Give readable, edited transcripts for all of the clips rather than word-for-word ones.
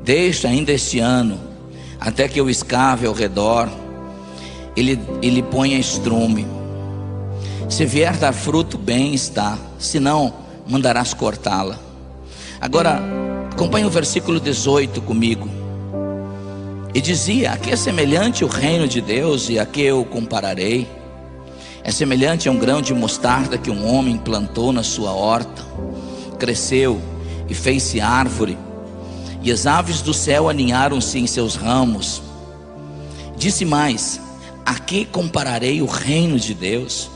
Deixa ainda este ano, até que eu escave ao redor, ele ponha estrume. Se vier dar fruto, bem está, se não, mandarás cortá-la. Agora, acompanhe o versículo 18 comigo. E dizia: a que é semelhante o reino de Deus e a que eu compararei? É semelhante a um grão de mostarda que um homem plantou na sua horta, cresceu e fez-se árvore, e as aves do céu aninharam-se em seus ramos. Disse mais: a que compararei o reino de Deus?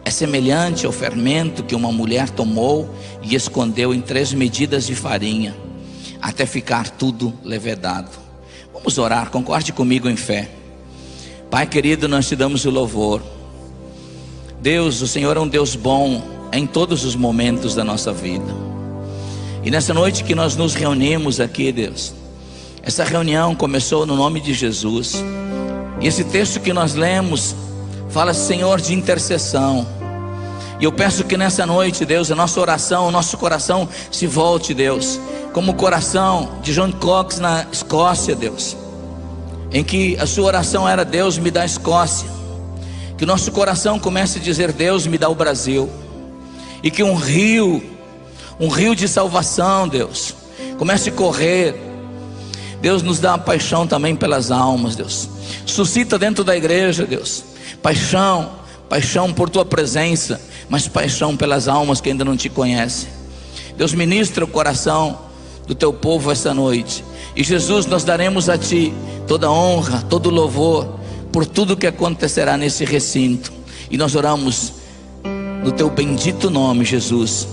É semelhante ao fermento que uma mulher tomou e escondeu em 3 medidas de farinha, até ficar tudo levedado. Vamos orar, concorde comigo em fé. Pai querido, nós te damos o louvor. Deus, o Senhor é um Deus bom em todos os momentos da nossa vida. E nessa noite que nós nos reunimos aqui, Deus, essa reunião começou no nome de Jesus. E esse texto que nós lemos fala, Senhor, de intercessão. E eu peço que nessa noite, Deus, a nossa oração, o nosso coração se volte, Deus, como o coração de John Cox na Escócia, Deus, em que a sua oração era: Deus, me dá a Escócia. Que o nosso coração comece a dizer: Deus, me dá o Brasil. E que um rio de salvação, Deus, comece a correr. Deus, nos dá uma paixão também pelas almas, Deus. Suscita dentro da igreja, Deus, paixão por tua presença, mas paixão pelas almas que ainda não te conhecem. Deus, ministra o coração do teu povo essa noite. E Jesus, nós daremos a ti toda honra, todo louvor por tudo que acontecerá nesse recinto. E nós oramos no teu bendito nome, Jesus.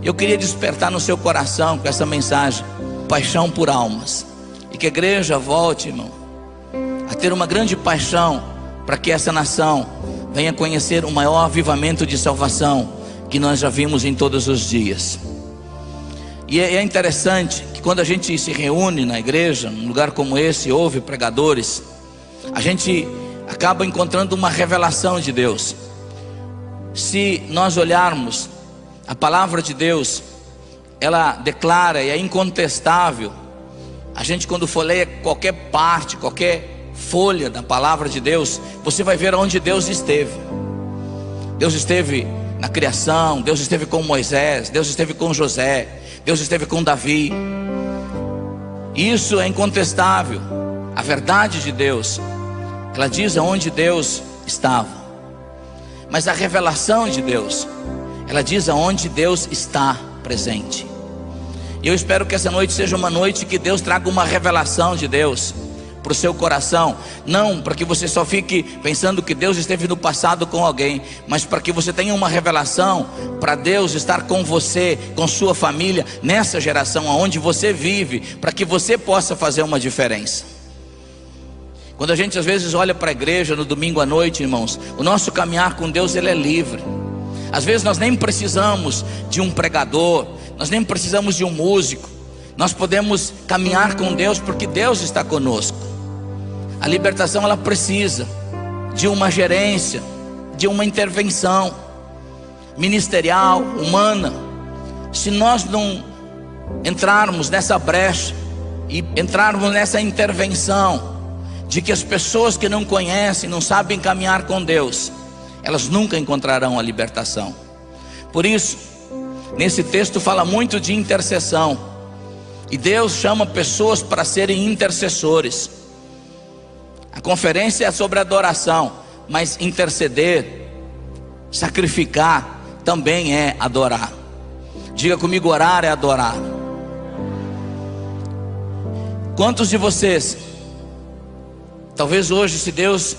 Eu queria despertar no seu coração com essa mensagem, paixão por almas. E que a igreja volte, irmão, a ter uma grande paixão para que essa nação venha conhecer o maior avivamento de salvação que nós já vimos em todos os dias. E é interessante que quando a gente se reúne na igreja, num lugar como esse, ouve pregadores, a gente acaba encontrando uma revelação de Deus. Se nós olharmos a palavra de Deus, ela declara e é incontestável. A gente, quando folheia qualquer parte, qualquer folha da palavra de Deus, você vai ver onde Deus esteve. Deus esteve na criação, Deus esteve com Moisés, Deus esteve com José, Deus esteve com Davi. Isso é incontestável. A verdade de Deus, ela diz aonde Deus estava. Mas a revelação de Deus, ela diz aonde Deus está presente. E eu espero que essa noite seja uma noite que Deus traga uma revelação de Deus para o seu coração. Não para que você só fique pensando que Deus esteve no passado com alguém, mas para que você tenha uma revelação para Deus estar com você, com sua família, nessa geração onde você vive, para que você possa fazer uma diferença. Quando a gente às vezes olha para a igreja no domingo à noite, irmãos, o nosso caminhar com Deus, ele é livre. Às vezes nós nem precisamos de um pregador, nós nem precisamos de um músico. Nós podemos caminhar com Deus porque Deus está conosco. A libertação, ela precisa de uma gerência, de uma intervenção ministerial, humana. Se nós não entrarmos nessa brecha e entrarmos nessa intervenção de que as pessoas que não conhecem, não sabem caminhar com Deus, elas nunca encontrarão a libertação. Por isso, nesse texto fala muito de intercessão. E Deus chama pessoas para serem intercessores. A conferência é sobre adoração, mas interceder, sacrificar, também é adorar. Diga comigo: orar é adorar. Quantos de vocês, talvez hoje, se Deus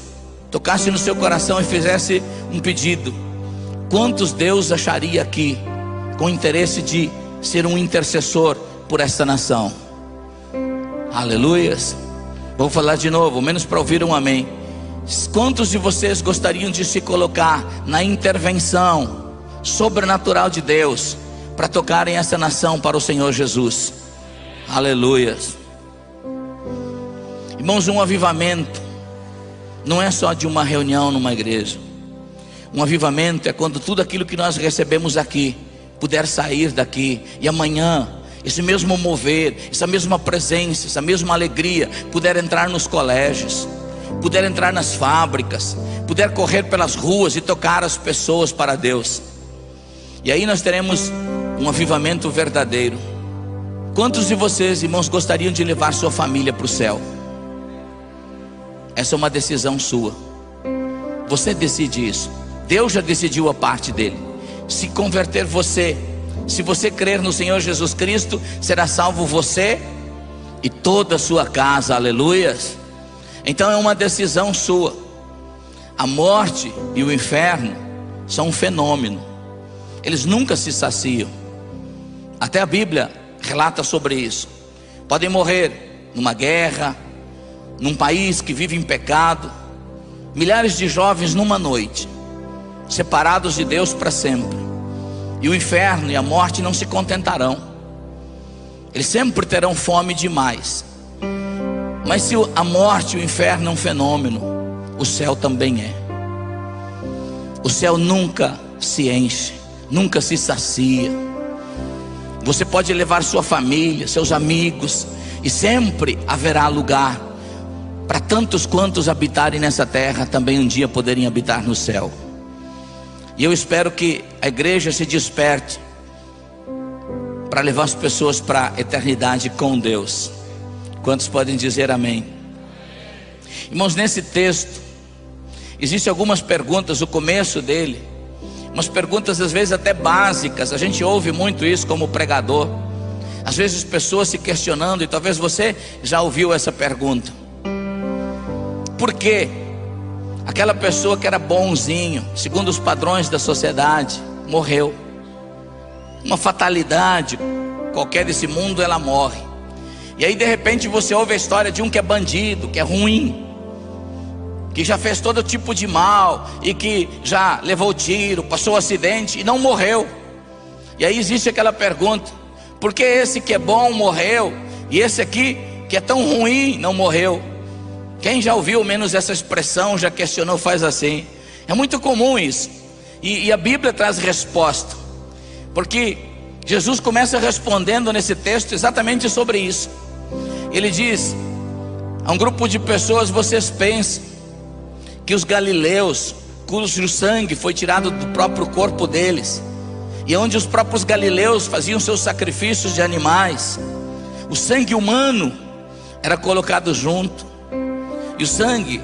tocasse no seu coração e fizesse um pedido, quantos Deus acharia aqui com interesse de ser um intercessor por essa nação? Aleluias. Vou falar de novo, menos para ouvir um amém. Quantos de vocês gostariam de se colocar na intervenção sobrenatural de Deus para tocarem essa nação para o Senhor Jesus? Aleluias. Irmãos, um avivamento não é só de uma reunião numa igreja. Um avivamento é quando tudo aquilo que nós recebemos aqui puder sair daqui, e amanhã esse mesmo mover, essa mesma presença, essa mesma alegria puder entrar nos colégios, puder entrar nas fábricas, puder correr pelas ruas e tocar as pessoas para Deus. E aí nós teremos um avivamento verdadeiro. Quantos de vocês, irmãos, gostariam de levar sua família para o céu? Essa é uma decisão sua. Você decide isso. Deus já decidiu a parte dele. Se converter você, se você crer no Senhor Jesus Cristo, será salvo você e toda a sua casa, aleluias. Então é uma decisão sua. A morte e o inferno são um fenômeno, eles nunca se saciam. Até a Bíblia relata sobre isso. Podem morrer numa guerra, num país que vive em pecado, milhares de jovens numa noite, separados de Deus para sempre. E o inferno e a morte não se contentarão, eles sempre terão fome demais. Mas se a morte e o inferno é um fenômeno, o céu também é. O céu nunca se enche, nunca se sacia. Você pode levar sua família, seus amigos, e sempre haverá lugar para tantos quantos habitarem nessa terra, também um dia poderem habitar no céu. E eu espero que a igreja se desperte para levar as pessoas para a eternidade com Deus. Quantos podem dizer amém? Irmãos, nesse texto existem algumas perguntas, o começo dele, umas perguntas às vezes até básicas. A gente ouve muito isso como pregador, às vezes pessoas se questionando, e talvez você já ouviu essa pergunta: por que aquela pessoa que era bonzinho, segundo os padrões da sociedade, morreu? Uma fatalidade qualquer desse mundo, ela morre. E aí de repente você ouve a história de um que é bandido, que é ruim, que já fez todo tipo de mal, e que já levou tiro, passou acidente e não morreu. E aí existe aquela pergunta: por que esse que é bom morreu e esse aqui que é tão ruim não morreu? Quem já ouviu menos essa expressão, já questionou, faz assim. É muito comum isso. E a Bíblia traz resposta, porque Jesus começa respondendo nesse texto exatamente sobre isso. Ele diz a um grupo de pessoas: vocês pensam que os galileus, cujo sangue foi tirado do próprio corpo deles, e onde os próprios galileus faziam seus sacrifícios de animais, o sangue humano era colocado junto. E o sangue,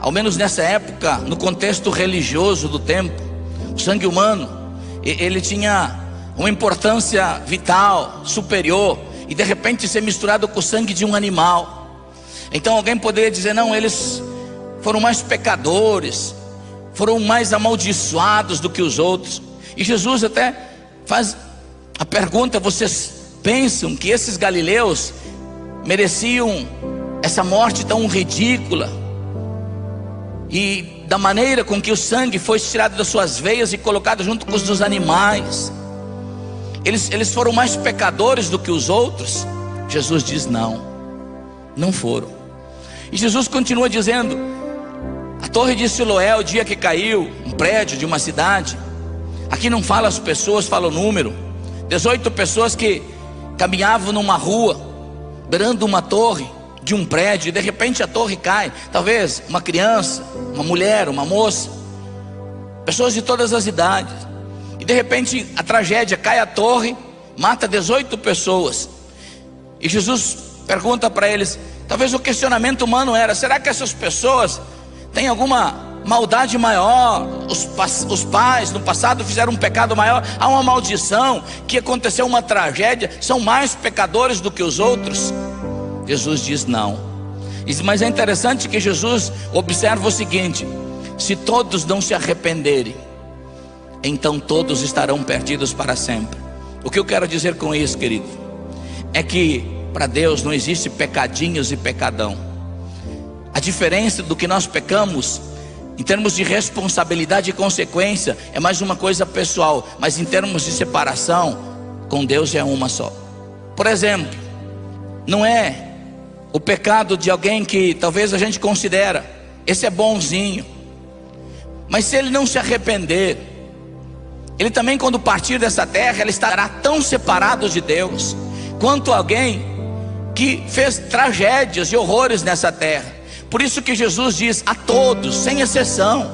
ao menos nessa época, no contexto religioso do tempo, o sangue humano, ele tinha uma importância vital, superior, e de repente ser misturado com o sangue de um animal. Então alguém poderia dizer: não, eles foram mais pecadores, foram mais amaldiçoados do que os outros. E Jesus até faz a pergunta: vocês pensam que esses galileus mereciam essa morte tão ridícula, e da maneira com que o sangue foi tirado das suas veias e colocado junto com os dos animais, eles foram mais pecadores do que os outros? Jesus diz: não, não foram. E Jesus continua dizendo: a torre de Siloé, o dia que caiu, um prédio de uma cidade, aqui não fala as pessoas, fala o número. 18 pessoas que caminhavam numa rua, beirando uma torre de um prédio, e de repente a torre cai. Talvez uma criança, uma mulher, uma moça, pessoas de todas as idades. E de repente a tragédia, cai a torre, mata 18 pessoas. E Jesus pergunta para eles, talvez o questionamento humano era: será que essas pessoas têm alguma maldade maior? Os pais no passado fizeram um pecado maior? Há uma maldição, que aconteceu uma tragédia, são mais pecadores do que os outros? Jesus diz: não. Mas é interessante que Jesus observa o seguinte: se todos não se arrependerem, então todos estarão perdidos para sempre. O que eu quero dizer com isso, querido, é que para Deus não existe pecadinhos e pecadão. A diferença do que nós pecamos em termos de responsabilidade e consequência é mais uma coisa pessoal, mas em termos de separação com Deus é uma só. Por exemplo, não é o pecado de alguém que talvez a gente considera: esse é bonzinho, mas se ele não se arrepender, ele também, quando partir dessa terra, ele estará tão separado de Deus, quanto alguém que fez tragédias e horrores nessa terra. Por isso que Jesus diz a todos, sem exceção.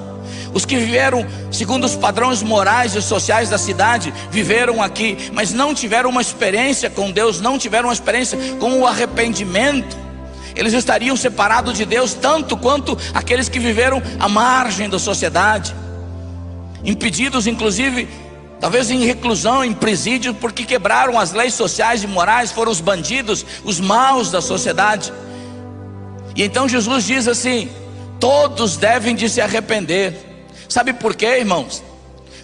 Os que viveram segundo os padrões morais e sociais da cidade, viveram aqui, mas não tiveram uma experiência com Deus, não tiveram uma experiência com o arrependimento. Eles estariam separados de Deus tanto quanto aqueles que viveram à margem da sociedade, impedidos inclusive, talvez em reclusão, em presídio, porque quebraram as leis sociais e morais, foram os bandidos, os maus da sociedade. E então Jesus diz assim: todos devem de se arrepender. Sabe por quê, irmãos?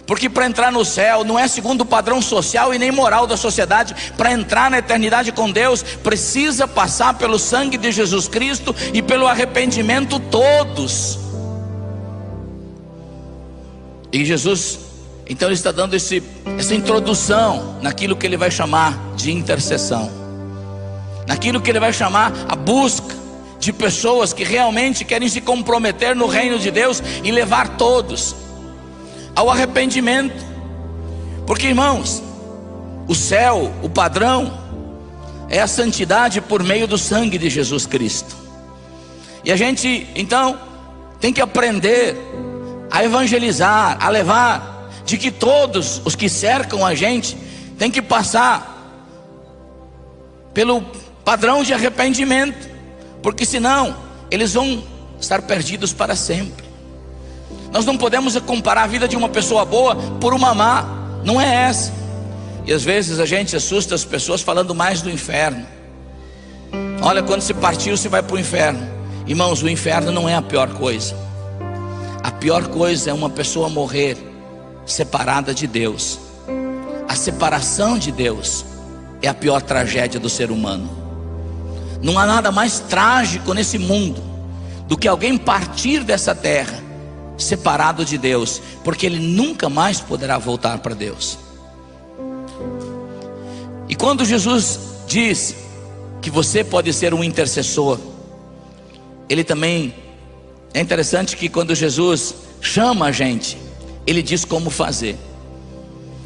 Porque para entrar no céu não é segundo o padrão social e nem moral da sociedade. Para entrar na eternidade com Deus, precisa passar pelo sangue de Jesus Cristo e pelo arrependimento todos. E Jesus, então, ele está dando essa introdução naquilo que ele vai chamar de intercessão, naquilo que ele vai chamar a busca de pessoas que realmente querem se comprometer no reino de Deus e levar todos ao arrependimento. Porque, irmãos, o céu, o padrão é a santidade por meio do sangue de Jesus Cristo. E a gente então tem que aprender a evangelizar, a levar, de que todos os que cercam a gente tem que passar pelo padrão de arrependimento, porque senão eles vão estar perdidos para sempre. Nós não podemos comparar a vida de uma pessoa boa por uma má, não é essa. E às vezes a gente assusta as pessoas falando mais do inferno. Olha, quando se partiu, você vai para o inferno. Irmãos, o inferno não é a pior coisa. A pior coisa é uma pessoa morrer separada de Deus. A separação de Deus é a pior tragédia do ser humano. Não há nada mais trágico nesse mundo do que alguém partir dessa terra separado de Deus, porque ele nunca mais poderá voltar para Deus. E quando Jesus diz que você pode ser um intercessor, ele também, é interessante que quando Jesus chama a gente, ele diz como fazer.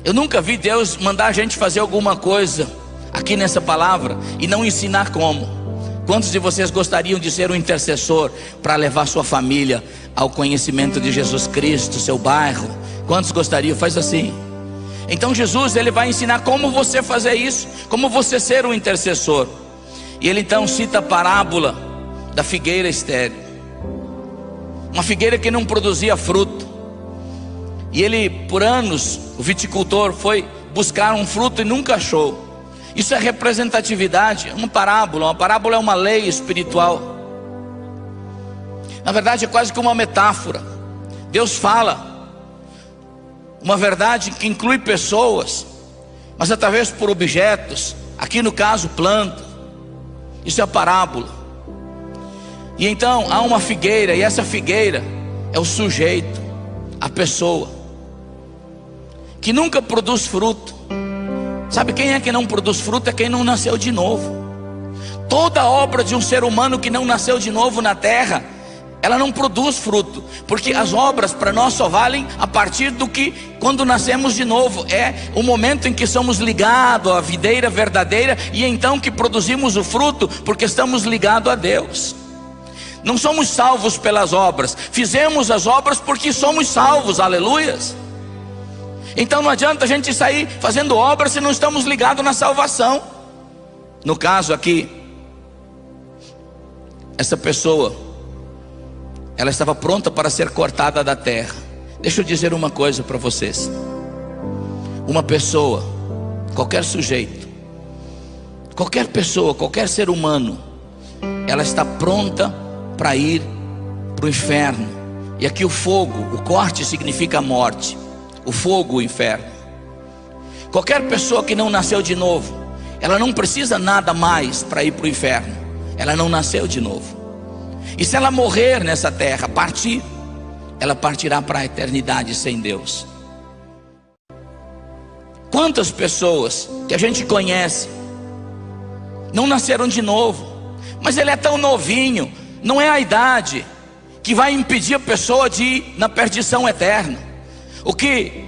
Eu nunca vi Deus mandar a gente fazer alguma coisa aqui nessa palavra e não ensinar como. Quantos de vocês gostariam de ser um intercessor para levar sua família ao conhecimento de Jesus Cristo, seu bairro? Quantos gostariam? Faz assim. Então Jesus, ele vai ensinar como você fazer isso, como você ser um intercessor. E ele então cita a parábola da figueira estéril, uma figueira que não produzia fruto. E ele, por anos, o viticultor foi buscar um fruto e nunca achou. Isso é representatividade, uma parábola é uma lei espiritual. Na verdade é quase que uma metáfora. Deus fala uma verdade que inclui pessoas, mas através por objetos, aqui no caso planta. Isso é a parábola. E então há uma figueira, e essa figueira é o sujeito, a pessoa que nunca produz fruto. Sabe quem é que não produz fruto? É quem não nasceu de novo. Toda obra de um ser humano que não nasceu de novo na terra, ela não produz fruto, porque as obras para nós só valem a partir do que quando nascemos de novo. É o momento em que somos ligados à videira verdadeira, e então que produzimos o fruto, porque estamos ligados a Deus. Não somos salvos pelas obras, fizemos as obras porque somos salvos, aleluias. Então não adianta a gente sair fazendo obras se não estamos ligados na salvação. No caso aqui, essa pessoa, ela estava pronta para ser cortada da terra. Deixa eu dizer uma coisa para vocês. Uma pessoa, qualquer sujeito, qualquer pessoa, qualquer ser humano, ela está pronta para ir para o inferno. E aqui o fogo, o corte significa a morte. O fogo, o inferno. Qualquer pessoa que não nasceu de novo, ela não precisa nada mais para ir para o inferno. Ela não nasceu de novo. E se ela morrer nessa terra, partir, ela partirá para a eternidade sem Deus. Quantas pessoas que a gente conhece não nasceram de novo, mas ele é tão novinho. Não é a idade que vai impedir a pessoa de ir na perdição eterna. O que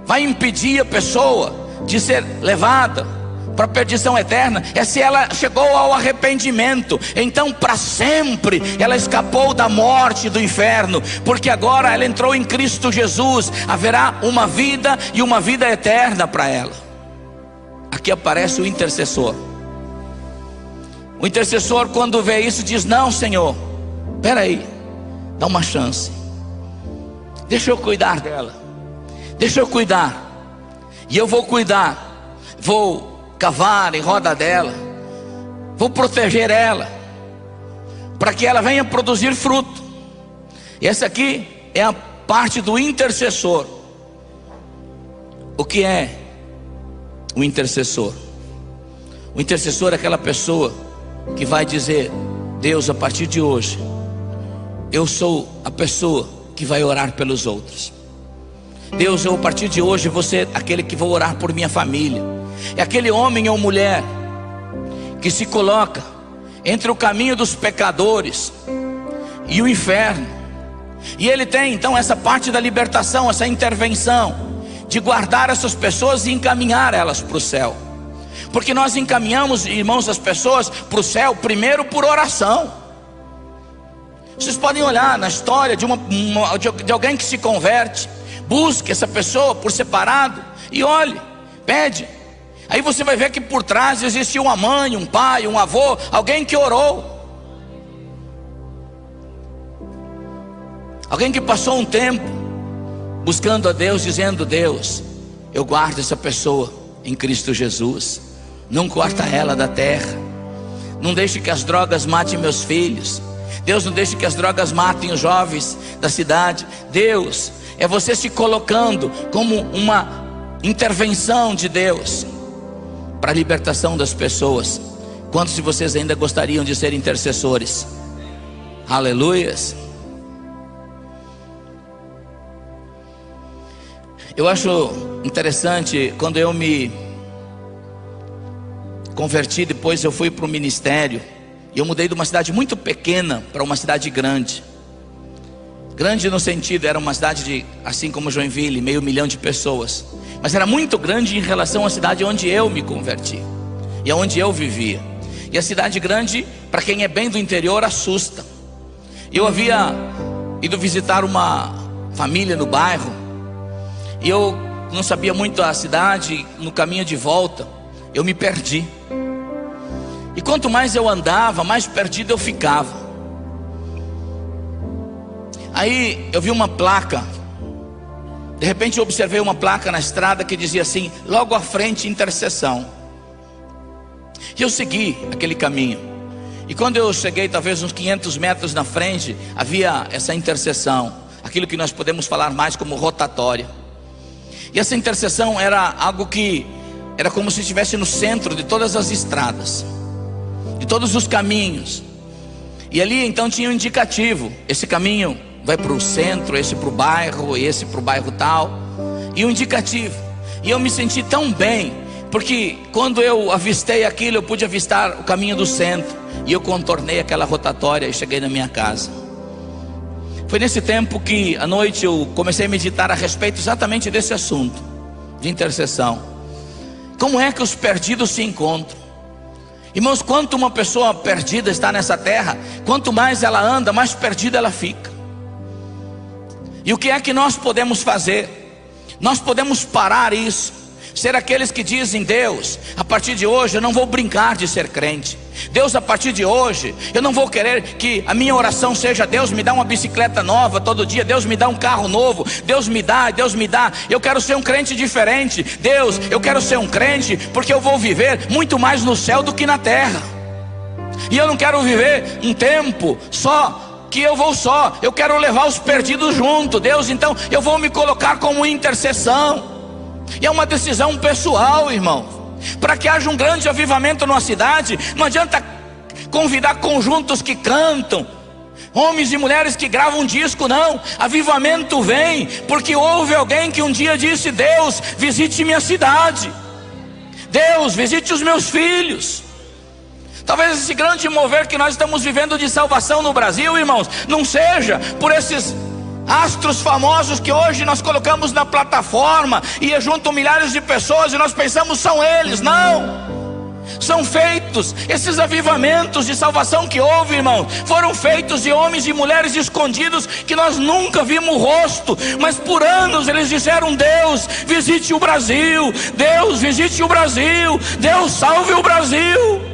vai impedir a pessoa de ser levada para a perdição eterna é se ela chegou ao arrependimento. Então para sempre ela escapou da morte e do inferno, porque agora ela entrou em Cristo Jesus. Haverá uma vida e uma vida eterna para ela. Aqui aparece o intercessor. O intercessor, quando vê isso, diz: não, Senhor, espera aí, dá uma chance, deixa eu cuidar dela, deixa eu cuidar, e eu vou cuidar, vou cavar em roda dela, vou proteger ela, para que ela venha produzir fruto. E essa aqui é a parte do intercessor. O que é o intercessor? O intercessor é aquela pessoa que vai dizer: Deus, a partir de hoje, eu sou a pessoa que vai orar pelos outros. Deus, eu a partir de hoje vou ser aquele que vou orar por minha família. É aquele homem ou mulher que se coloca entre o caminho dos pecadores e o inferno, e ele tem então essa parte da libertação, essa intervenção de guardar essas pessoas e encaminhar elas para o céu. Porque nós encaminhamos, irmãos, as pessoas para o céu primeiro por oração. Vocês podem olhar na história de alguém que se converte. Busque essa pessoa por separado e olhe, pede. Aí você vai ver que por trás existe uma mãe, um pai, um avô, alguém que orou, alguém que passou um tempo buscando a Deus, dizendo: Deus, eu guardo essa pessoa em Cristo Jesus, não corta ela da terra, não deixe que as drogas matem meus filhos. Deus, não deixe que as drogas matem os jovens da cidade. Deus, é você se colocando como uma intervenção de Deus para a libertação das pessoas. Quantos de vocês ainda gostariam de ser intercessores? Aleluias. Eu acho interessante, quando eu me converti, depois eu fui para o ministério, e eu mudei de uma cidade muito pequena para uma cidade grande. Grande no sentido, era uma cidade de, assim como Joinville, 500 mil de pessoas, mas era muito grande em relação à cidade onde eu me converti e onde eu vivia. E a cidade grande, para quem é bem do interior, assusta. Eu havia ido visitar uma família no bairro, e eu não sabia muito a cidade. No caminho de volta eu me perdi, e quanto mais eu andava, mais perdido eu ficava. Aí eu vi uma placa, de repente eu observei uma placa na estrada que dizia assim: logo à frente, intercessão. E eu segui aquele caminho, e quando eu cheguei talvez uns 500 metros na frente, havia essa intercessão, aquilo que nós podemos falar mais como rotatória. E essa intercessão era algo que era como se estivesse no centro de todas as estradas, de todos os caminhos. E ali então tinha um indicativo: esse caminho vai para o centro, esse para o bairro, esse para o bairro tal, e um indicativo. E eu me senti tão bem, porque quando eu avistei aquilo, eu pude avistar o caminho do centro, e eu contornei aquela rotatória e cheguei na minha casa. Foi nesse tempo que à noite eu comecei a meditar a respeito exatamente desse assunto de intercessão. Como é que os perdidos se encontram? Irmãos, quanto uma pessoa perdida está nessa terra, quanto mais ela anda, mais perdida ela fica. E o que é que nós podemos fazer? Nós podemos parar isso, ser aqueles que dizem: Deus, a partir de hoje eu não vou brincar de ser crente. Deus, a partir de hoje eu não vou querer que a minha oração seja: Deus, me dá uma bicicleta nova todo dia, Deus, me dá um carro novo, Deus me dá. Eu quero ser um crente diferente. Deus, eu quero ser um crente porque eu vou viver muito mais no céu do que na terra, e eu não quero viver um tempo só que eu vou só, eu quero levar os perdidos junto. Deus, então eu vou me colocar como intercessão. E é uma decisão pessoal, irmão. Para que haja um grande avivamento numa cidade, não adianta convidar conjuntos que cantam, homens e mulheres que gravam um disco, não. Avivamento vem porque houve alguém que um dia disse: Deus, visite minha cidade, Deus, visite os meus filhos. Talvez esse grande mover que nós estamos vivendo de salvação no Brasil, irmãos, não seja por esses Astros famosos que hoje nós colocamos na plataforma e juntam milhares de pessoas e nós pensamos são eles. Não, são feitos, esses avivamentos de salvação que houve, irmão, foram feitos de homens e mulheres escondidos que nós nunca vimos o rosto, mas por anos eles disseram: Deus, visite o Brasil, Deus, visite o Brasil, Deus, salve o Brasil.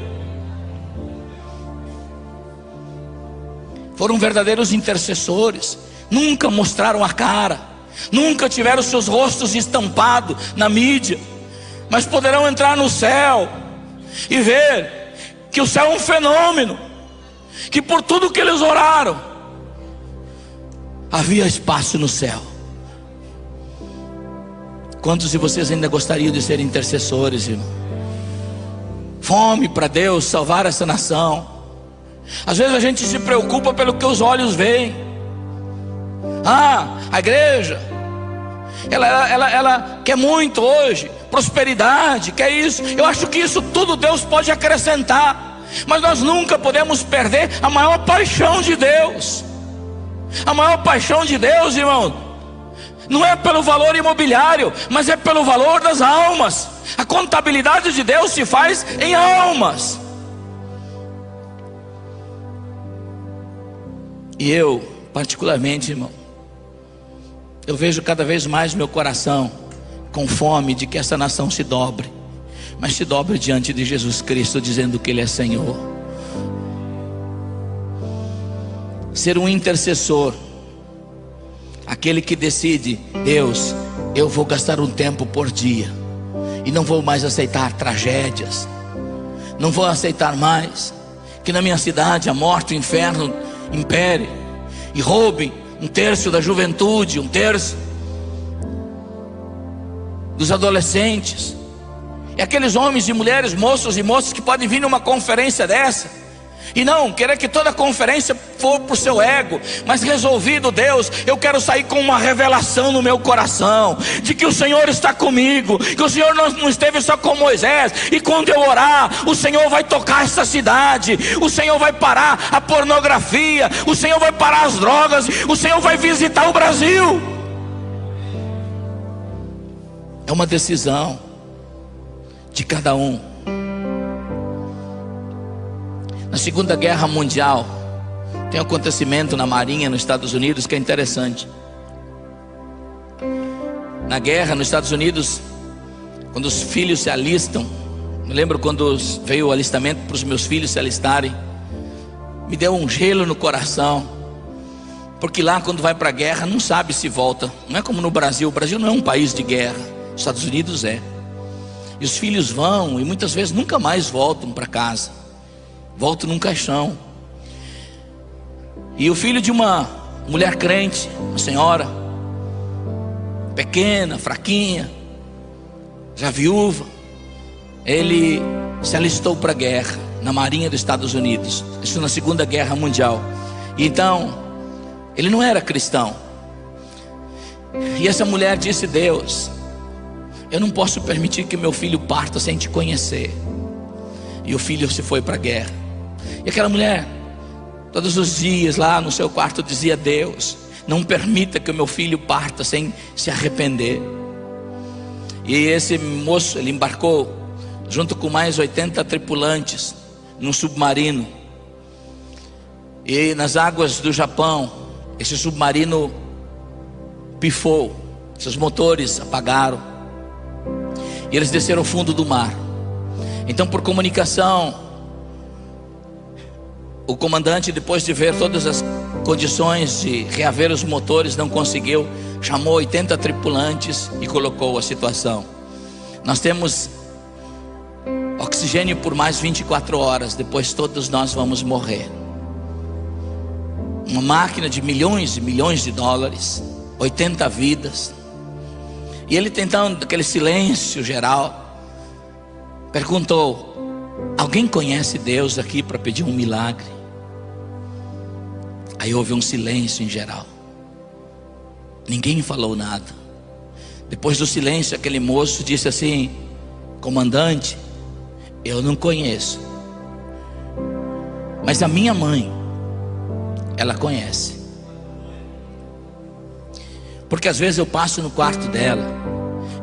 Foram verdadeiros intercessores, nunca mostraram a cara, nunca tiveram seus rostos estampados na mídia, mas poderão entrar no céu e ver que o céu é um fenômeno, que por tudo que eles oraram, havia espaço no céu. Quantos de vocês ainda gostariam de ser intercessores, irmão? Fome para Deus salvar essa nação. Às vezes a gente se preocupa pelo que os olhos veem. A igreja, ela quer muito hoje, prosperidade, quer isso. Eu acho que isso tudo Deus pode acrescentar, mas nós nunca podemos perder a maior paixão de Deus. A maior paixão de Deus, irmão, não é pelo valor imobiliário, mas é pelo valor das almas. A contabilidade de Deus se faz em almas. E eu, particularmente, irmão, eu vejo cada vez mais meu coração com fome de que essa nação se dobre, mas se dobre diante de Jesus Cristo, dizendo que Ele é Senhor. Ser um intercessor, aquele que decide: Deus, eu vou gastar um tempo por dia, e não vou mais aceitar tragédias, não vou aceitar mais que na minha cidade a morte e o inferno impere e roubem 1/3 da juventude, 1/3 dos adolescentes, e aqueles homens e mulheres, moços e moças que podem vir numa conferência dessa e não querer que toda a conferência for para o seu ego, mas resolvido: Deus, eu quero sair com uma revelação no meu coração, de que o Senhor está comigo, que o Senhor não esteve só com Moisés, e quando eu orar, o Senhor vai tocar essa cidade, o Senhor vai parar a pornografia, o Senhor vai parar as drogas, o Senhor vai visitar o Brasil. É uma decisão de cada um. Na Segunda Guerra Mundial, tem um acontecimento na Marinha nos Estados Unidos que é interessante. Na guerra nos Estados Unidos, quando os filhos se alistam, me lembro quando veio o alistamento para os meus filhos se alistarem, me deu um gelo no coração, porque lá quando vai para a guerra não sabe se volta. Não é como no Brasil. O Brasil não é um país de guerra, os Estados Unidos é. E os filhos vão e muitas vezes nunca mais voltam para casa, voltam num caixão. E o filho de uma mulher crente, uma senhora pequena, fraquinha, já viúva, ele se alistou para a guerra na Marinha dos Estados Unidos, isso na Segunda Guerra Mundial. E então ele não era cristão, e essa mulher disse: Deus, eu não posso permitir que meu filho parta sem te conhecer. E o filho se foi para a guerra. E aquela mulher, todos os dias lá no seu quarto, dizia: Deus, não permita que o meu filho parta sem se arrepender. E esse moço, ele embarcou junto com mais 80 tripulantes num submarino. E nas águas do Japão, esse submarino pifou, seus motores apagaram, e eles desceram ao fundo do mar. Então, por comunicação, o comandante, depois de ver todas as condições de reaver os motores, não conseguiu, chamou 80 tripulantes e colocou a situação: nós temos oxigênio por mais 24 horas, depois todos nós vamos morrer. Uma máquina de milhões e milhões de dólares, 80 vidas. E ele, tentando aquele silêncio geral, perguntou: alguém conhece Deus aqui para pedir um milagre? Aí houve um silêncio em geral, ninguém falou nada. Depois do silêncio, aquele moço disse assim: comandante, eu não conheço, mas a minha mãe, ela conhece. Porque às vezes eu passo no quarto dela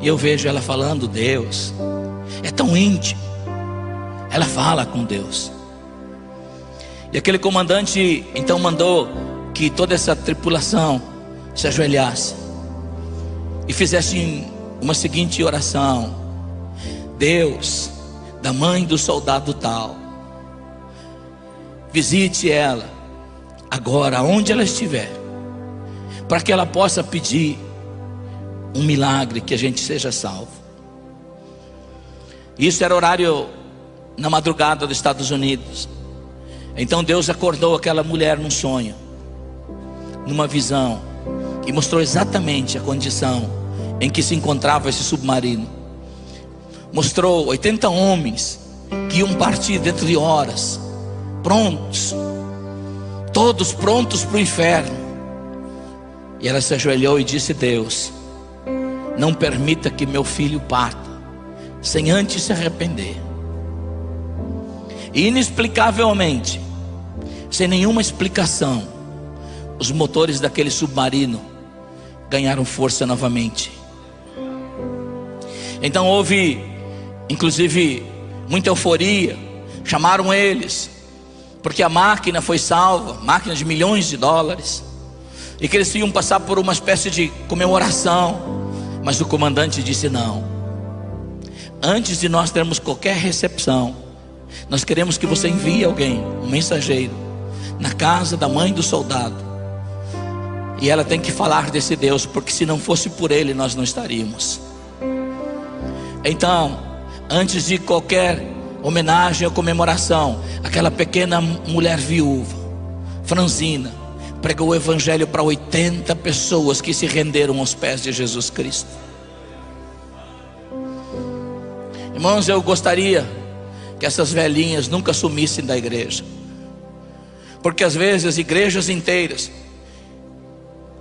e eu vejo ela falando Deus. É tão íntimo. Ela fala com Deus. E aquele comandante então mandou que toda essa tripulação se ajoelhasse e fizesse uma seguinte oração: Deus, da mãe do soldado tal, visite ela agora, onde ela estiver, para que ela possa pedir um milagre, que a gente seja salvo. Isso era horário na madrugada dos Estados Unidos. Então Deus acordou aquela mulher num sonho, numa visão, e mostrou exatamente a condição em que se encontrava esse submarino. Mostrou 80 homens que iam partir dentro de horas, prontos, todos prontos para o inferno. E ela se ajoelhou e disse: Deus, não permita que meu filho parta sem antes se arrepender. E inexplicavelmente, sem nenhuma explicação, os motores daquele submarino ganharam força novamente. Então houve, inclusive, muita euforia. Chamaram eles, porque a máquina foi salva, máquina de milhões de dólares, e que eles iam passar por uma espécie de comemoração. Mas o comandante disse: não, antes de nós termos qualquer recepção, nós queremos que você envie alguém, um mensageiro, na casa da mãe do soldado, e ela tem que falar desse Deus, porque se não fosse por ele, nós não estaríamos. Então, antes de qualquer homenagem ou comemoração, aquela pequena mulher viúva, franzina, pregou o evangelho para 80 pessoas que se renderam aos pés de Jesus Cristo. Irmãos, eu gostaria que essas velhinhas nunca sumissem da igreja, porque às vezes igrejas inteiras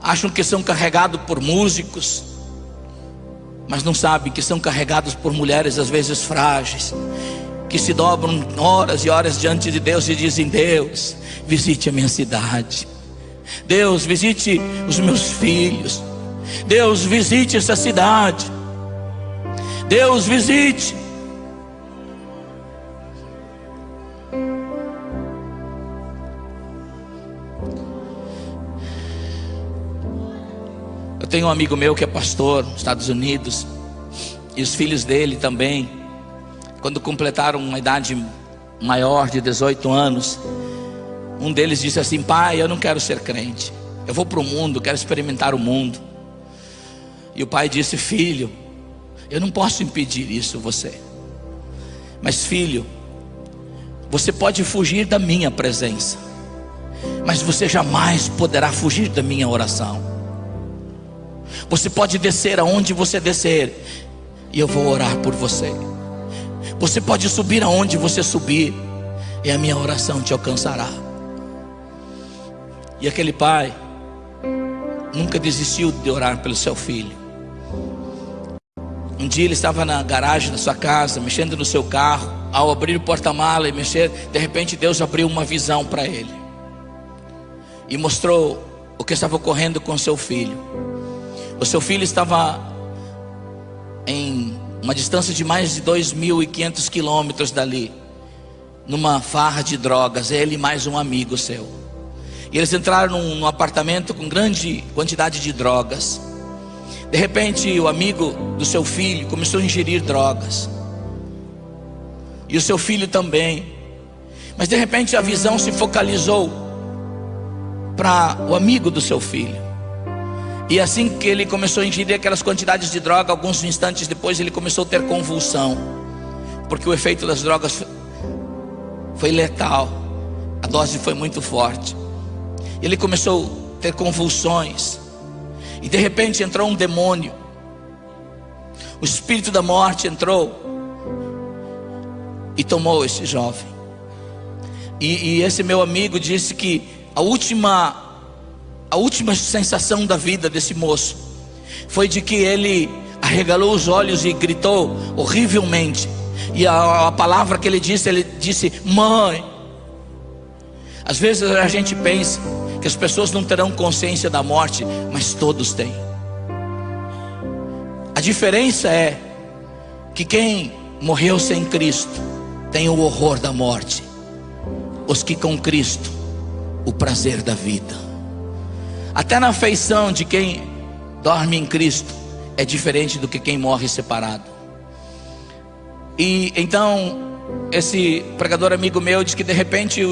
acham que são carregados por músicos, mas não sabem que são carregados por mulheres às vezes frágeis, que se dobram horas e horas diante de Deus e dizem: Deus, visite a minha cidade, Deus, visite os meus filhos, Deus, visite essa cidade, Deus, visite. Eu tenho um amigo meu que é pastor nos Estados Unidos, e os filhos dele também, quando completaram uma idade maior de 18 anos, um deles disse assim: pai, eu não quero ser crente, eu vou para o mundo, quero experimentar o mundo. E o pai disse: filho, eu não posso impedir isso você, mas filho, você pode fugir da minha presença, mas você jamais poderá fugir da minha oração. Você pode descer aonde você descer, e eu vou orar por você. Você pode subir aonde você subir, e a minha oração te alcançará. E aquele pai nunca desistiu de orar pelo seu filho. Um dia ele estava na garagem da sua casa, mexendo no seu carro. Ao abrir o porta-mala e mexer, de repente Deus abriu uma visão para ele e mostrou o que estava ocorrendo com seu filho. O seu filho estava em uma distância de mais de 2.500 quilômetros dali, numa farra de drogas, ele e mais um amigo seu. E eles entraram num apartamento com grande quantidade de drogas. De repente o amigo do seu filho começou a ingerir drogas, e o seu filho também. Mas de repente a visão se focalizou para o amigo do seu filho. E assim que ele começou a ingerir aquelas quantidades de droga, alguns instantes depois ele começou a ter convulsão, porque o efeito das drogas foi letal, a dose foi muito forte. Ele começou a ter convulsões, e de repente entrou um demônio. O espírito da morte entrou e tomou esse jovem. E esse meu amigo disse que a última sensação da vida desse moço foi de que ele arregalou os olhos e gritou horrivelmente. E a palavra que ele disse: mãe. Às vezes a gente pensa que as pessoas não terão consciência da morte, mas todos têm. diferença é que quem morreu sem Cristo tem o horror da morte, os que com Cristo, o prazer da vida. Até na afeição de quem dorme em Cristo é diferente do que quem morre separado. E então esse pregador amigo meu diz que de repente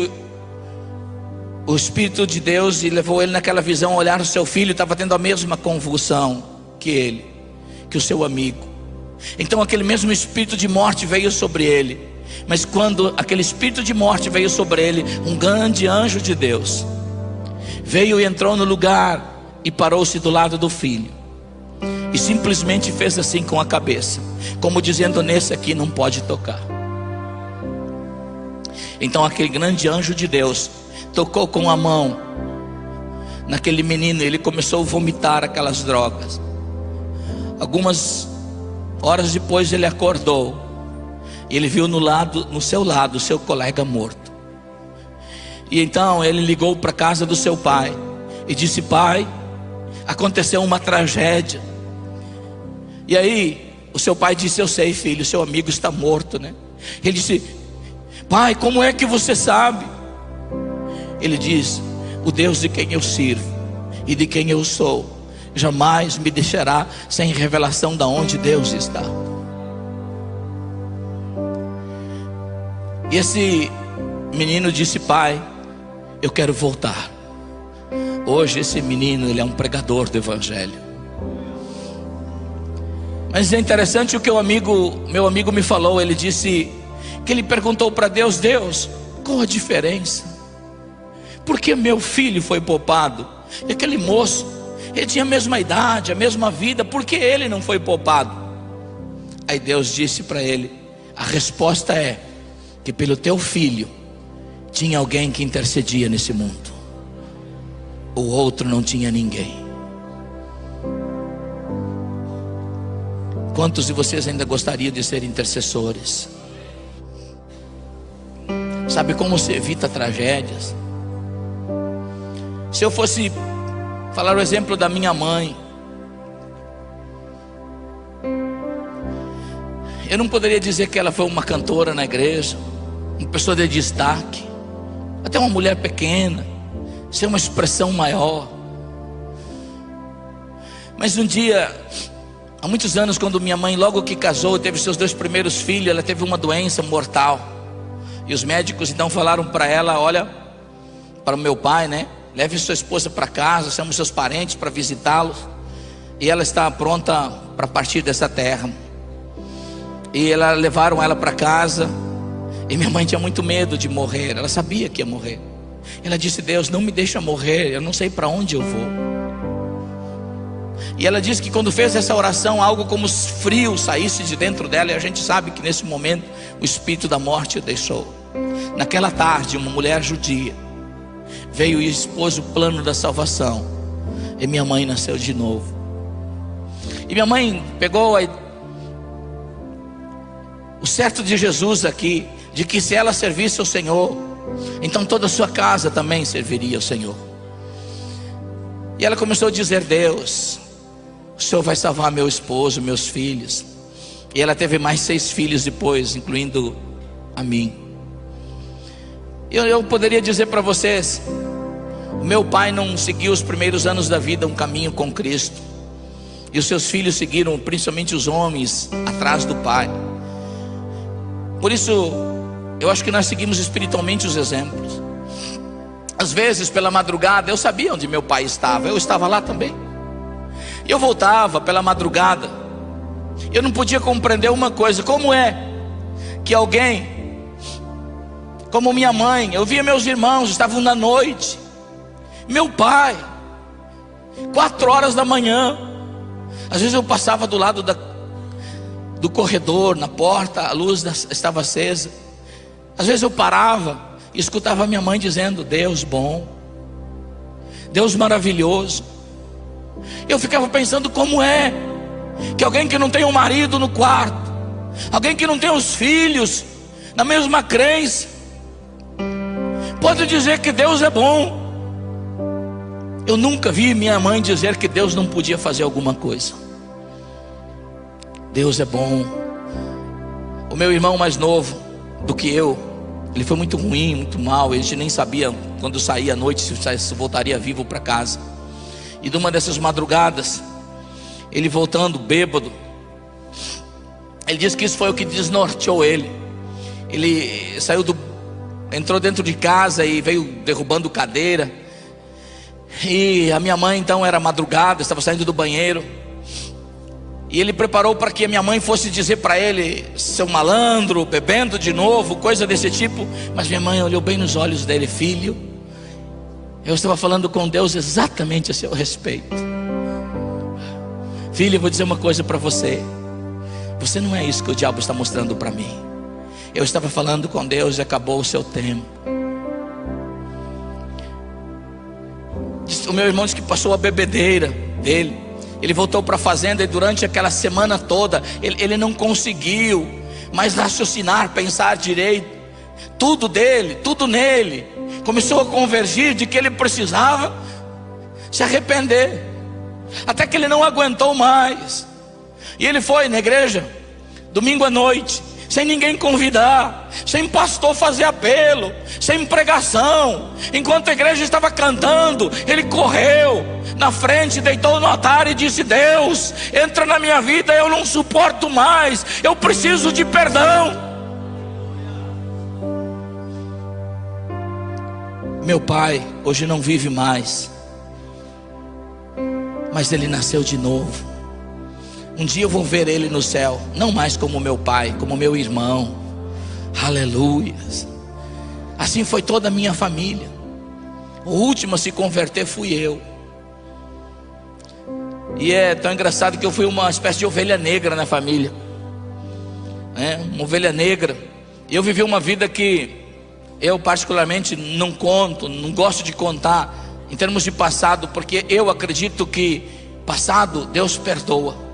o Espírito de Deus levou ele naquela visão a olhar o seu filho, estava tendo a mesma convulsão que ele, que o seu amigo. Então aquele mesmo espírito de morte veio sobre ele. Mas quando aquele espírito de morte veio sobre ele, um grande anjo de Deus veio e entrou no lugar e parou-se do lado do filho e simplesmente fez assim com a cabeça, como dizendo: nesse aqui não pode tocar. Então aquele grande anjo de Deus tocou com a mão naquele menino e ele começou a vomitar aquelas drogas. Algumas horas depois ele acordou e ele viu no seu lado o seu colega morto. E então ele ligou para a casa do seu pai e disse: pai, aconteceu uma tragédia. E aí o seu pai disse: eu sei, filho, seu amigo está morto, né? Ele disse: pai, como é que você sabe? Ele diz: o Deus de quem eu sirvo e de quem eu sou jamais me deixará sem revelação de onde Deus está. E esse menino disse: pai, eu quero voltar. Hoje esse menino, ele é um pregador do Evangelho. Mas é interessante o que meu amigo me falou. Ele disse que ele perguntou para Deus: Deus, qual a diferença? Por que meu filho foi poupado? E aquele moço, ele tinha a mesma idade, a mesma vida, por que ele não foi poupado? Aí Deus disse para ele: a resposta é que pelo teu filho tinha alguém que intercedia nesse mundo, o outro não tinha ninguém. Quantos de vocês ainda gostariam de ser intercessores? Sabe como se evita tragédias? Se eu fosse falar o exemplo da minha mãe, eu não poderia dizer que ela foi uma cantora na igreja, uma pessoa de destaque, até uma mulher pequena, ser uma expressão maior. Mas um dia, há muitos anos, quando minha mãe logo que casou, teve seus 2 primeiros filhos, ela teve uma doença mortal. E os médicos então falaram para ela: olha, para o meu pai, né? Leve sua esposa para casa, chame seus parentes para visitá-los. E ela está pronta para partir dessa terra. E levaram ela para casa. E minha mãe tinha muito medo de morrer. Ela sabia que ia morrer. Ela disse: Deus, não me deixa morrer, eu não sei para onde eu vou. E ela disse que quando fez essa oração, algo como frio saísse de dentro dela. E a gente sabe que nesse momento o espírito da morte a deixou. Naquela tarde, uma mulher judia veio e expôs o plano da salvação, e minha mãe nasceu de novo. E minha mãe pegou o certo de Jesus aqui, de que se ela servisse ao Senhor, então toda a sua casa também serviria ao Senhor. E ela começou a dizer: Deus, o Senhor vai salvar meu esposo, meus filhos. E ela teve mais 6 filhos depois, incluindo a mim. Eu poderia dizer para vocês: o meu pai não seguiu os primeiros anos da vida um caminho com Cristo, e os seus filhos seguiram, principalmente os homens, atrás do pai. Por isso eu acho que nós seguimos espiritualmente os exemplos. Às vezes pela madrugada eu sabia onde meu pai estava, eu estava lá também. E eu voltava pela madrugada. Eu não podia compreender uma coisa: como é que alguém como minha mãe, eu via meus irmãos, estavam na noite, meu pai, 4 horas da manhã, às vezes eu passava do lado do corredor, na porta, a luz estava acesa. Às vezes eu parava e escutava minha mãe dizendo: Deus bom, Deus maravilhoso. Eu ficava pensando: como é que alguém que não tem um marido no quarto, alguém que não tem os filhos na mesma crença, pode dizer que Deus é bom? Eu nunca vi minha mãe dizer que Deus não podia fazer alguma coisa. Deus é bom. O meu irmão mais novo do que eu, ele foi muito ruim, muito mal. A gente nem sabia quando saía à noite se voltaria vivo para casa. E numa dessas madrugadas, ele voltando bêbado, ele disse que isso foi o que desnorteou ele. Ele entrou dentro de casa e veio derrubando cadeira. E a minha mãe então era madrugada, estava saindo do banheiro. E ele preparou para que a minha mãe fosse dizer para ele: seu malandro, bebendo de novo, coisa desse tipo. Mas minha mãe olhou bem nos olhos dele: filho, eu estava falando com Deus exatamente a seu respeito. Filho, eu vou dizer uma coisa para você. Você não é isso que o diabo está mostrando para mim. Eu estava falando com Deus e acabou o seu tempo. O meu irmão disse que passou a bebedeira dele. Ele voltou para a fazenda e durante aquela semana toda ele não conseguiu mais raciocinar, pensar direito. Tudo dele, tudo nele começou a convergir de que ele precisava se arrepender. Até que ele não aguentou mais. E ele foi na igreja domingo à noite, sem ninguém convidar, sem pastor fazer apelo, sem pregação. Enquanto a igreja estava cantando, ele correu na frente, deitou no altar e disse: Deus, entra na minha vida, eu não suporto mais, eu preciso de perdão. Meu pai hoje não vive mais, mas ele nasceu de novo. Um dia eu vou ver ele no céu, não mais como meu pai, como meu irmão. Aleluia. Assim foi toda a minha família. O último a se converter fui eu. E é tão engraçado que eu fui uma espécie de ovelha negra na família, uma ovelha negra. E eu vivi uma vida que eu particularmente não conto, não gosto de contar em termos de passado, porque eu acredito que passado Deus perdoa.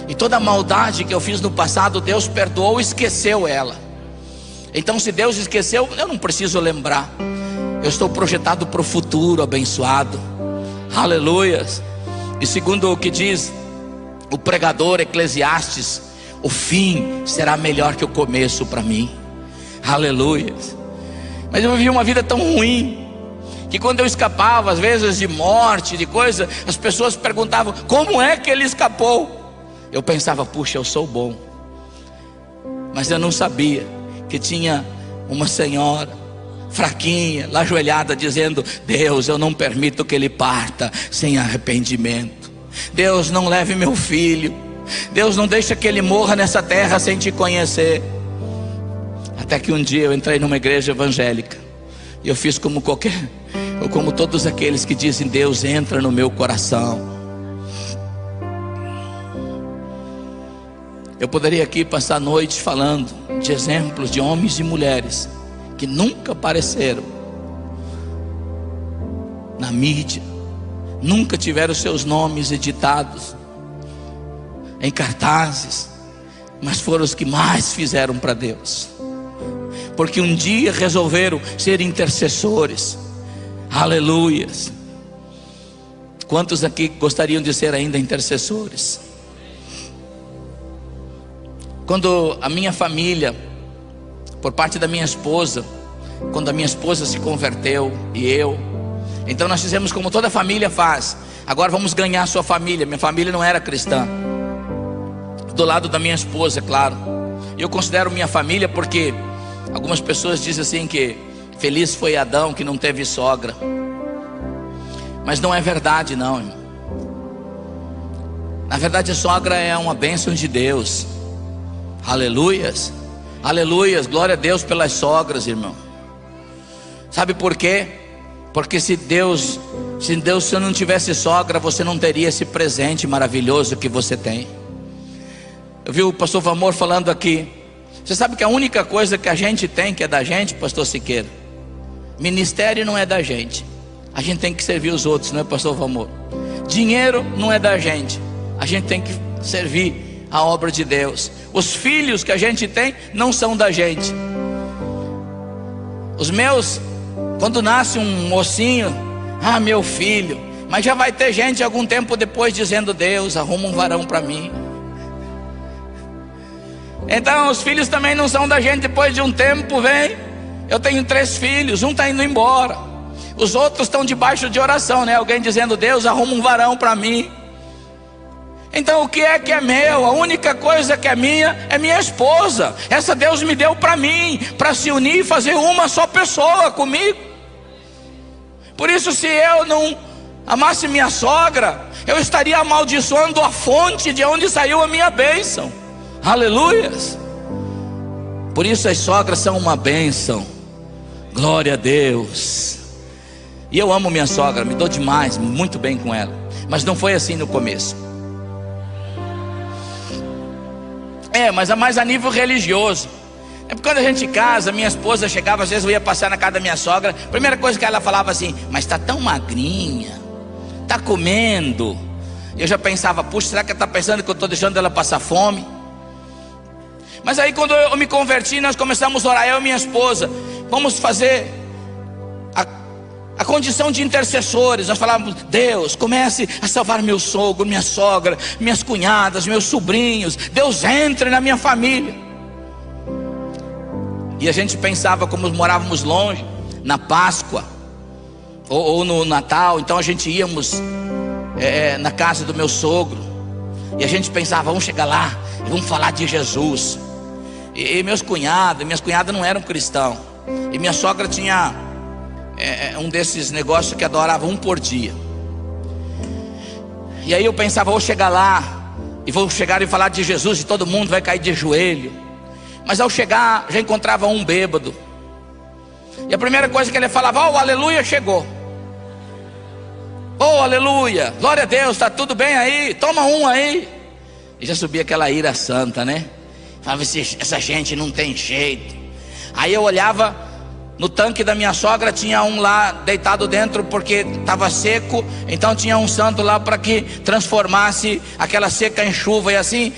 E toda a maldade que eu fiz no passado, Deus perdoou e esqueceu ela. Então se Deus esqueceu, eu não preciso lembrar. Eu estou projetado para o futuro abençoado. Aleluias. E segundo o que diz o pregador Eclesiastes, o fim será melhor que o começo para mim. Aleluias. Mas eu vivi uma vida tão ruim que quando eu escapava às vezes de morte, de coisa, as pessoas perguntavam: como é que ele escapou? Eu pensava: puxa, eu sou bom. Mas eu não sabia que tinha uma senhora fraquinha, lá ajoelhada, dizendo: Deus, eu não permito que ele parta sem arrependimento. Deus, não leve meu filho. Deus, não deixa que ele morra nessa terra sem te conhecer. Até que um dia eu entrei numa igreja evangélica e eu fiz como todos aqueles que dizem: Deus, entra no meu coração. Eu poderia aqui passar a noite falando de exemplos de homens e mulheres que nunca apareceram na mídia, nunca tiveram seus nomes editados em cartazes, mas foram os que mais fizeram para Deus, porque um dia resolveram ser intercessores. Aleluias. Quantos aqui gostariam de ser ainda intercessores? Quando a minha família, por parte da minha esposa, quando a minha esposa se converteu e eu, então nós fizemos como toda família faz: agora vamos ganhar a sua família. Minha família não era cristã, do lado da minha esposa, é claro. Eu considero minha família porque algumas pessoas dizem assim que feliz foi Adão que não teve sogra. Mas não é verdade não, irmão. Na verdade a sogra é uma bênção de Deus. Aleluias, aleluias, glória a Deus pelas sogras, irmão. Sabe por quê? Porque se Deus não tivesse sogra, você não teria esse presente maravilhoso que você tem. Eu vi o pastor Valmor falando aqui. Você sabe que a única coisa que a gente tem, que é da gente, pastor Siqueira, ministério não é da gente. A gente tem que servir os outros, não é, pastor Valmor? Dinheiro não é da gente. A gente tem que servir a obra de Deus. Os filhos que a gente tem não são da gente. Os meus, quando nasce um mocinho, meu filho, mas já vai ter gente algum tempo depois dizendo: Deus, arruma um varão para mim. Então os filhos também não são da gente. Depois de um tempo vem. Eu tenho 3 filhos, um está indo embora, os outros estão debaixo de oração, né? Alguém dizendo: Deus, arruma um varão para mim. Então o que é meu? A única coisa que é minha esposa. Essa Deus me deu para mim, para se unir e fazer uma só pessoa comigo. Por isso, se eu não amasse minha sogra, eu estaria amaldiçoando a fonte de onde saiu a minha bênção. Aleluias. Por isso as sogras são uma bênção. Glória a Deus. E eu amo minha sogra, me dou demais, muito bem com ela. Mas não foi assim no começo. Mas é mais a nível religioso. É porque quando a gente casa, minha esposa chegava, às vezes eu ia passear na casa da minha sogra. A primeira coisa que ela falava assim: mas está tão magrinha, está comendo. Eu já pensava: puxa, será que ela está pensando que eu estou deixando ela passar fome? Mas aí quando eu me converti, nós começamos a orar, eu e minha esposa. Vamos fazer a condição de intercessores. Nós falávamos: Deus, comece a salvar meu sogro, minha sogra, minhas cunhadas, meus sobrinhos. Deus, entre na minha família. E a gente pensava, como morávamos longe, na Páscoa ou no Natal, então a gente íamos na casa do meu sogro, e a gente pensava: vamos chegar lá e vamos falar de Jesus. E minhas cunhadas não eram cristãos, e minha sogra tinha um desses negócios que adorava um por dia. E aí eu pensava: vou chegar lá e vou chegar e falar de Jesus, e todo mundo vai cair de joelho. Mas ao chegar, já encontrava um bêbado, e a primeira coisa que ele falava: oh, aleluia, chegou. Oh, aleluia, glória a Deus, está tudo bem aí? Toma um aí. E já subia aquela ira santa, né? Falava: essa gente não tem jeito. Aí eu olhava no tanque da minha sogra, tinha um lá deitado dentro porque estava seco. Então tinha um santo lá para que transformasse aquela seca em chuva. E assim,